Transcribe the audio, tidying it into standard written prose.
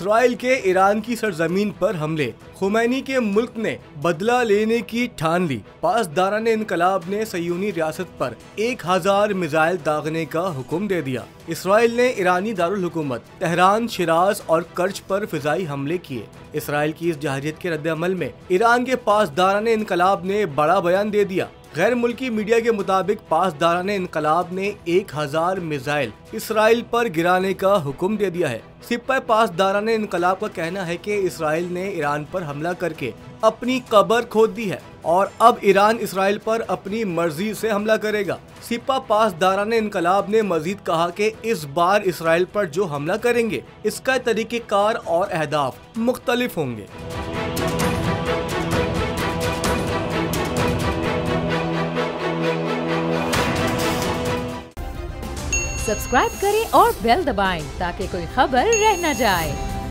Israel के Iran की सरजमीन पर हमले। खुमैनी के मुल्क ने बदला लेने की ठान ली। पासदाराने इनकलाब ने सयूनी रियासत पर 1000 मिसाइल दागने का हुक्म दे दिया। इसराइल ने ईरानी दारुल हुकूमत तेहरान, शिराज और कर्ज पर फिजाई हमले किए। इसराइल की इस जहारियत के रद्द-ए-अमल में ईरान के पासदाराने इनकलाब ने बड़ा बयान दे दिया। गैर मुल्की मीडिया के मुताबिक पासदाराने इनकलाब ने 1000 मिसाइल इसराइल पर गिराने का हुक्म दे दिया है। सिपाही पासदाराने इनकलाब का कहना है कि इसराइल ने ईरान पर हमला करके अपनी कब्र खोद दी है और अब ईरान इसराइल पर अपनी मर्जी से हमला करेगा। सिपा पासदाराने इनकलाब ने मजीद कहा कि इस बार इसराइल पर जो हमला करेंगे इसका तरीक़ेकार और अहदाफ मुख्तलिफ होंगे। सब्सक्राइब करें और बेल दबाएं ताकि कोई खबर रह न जाए।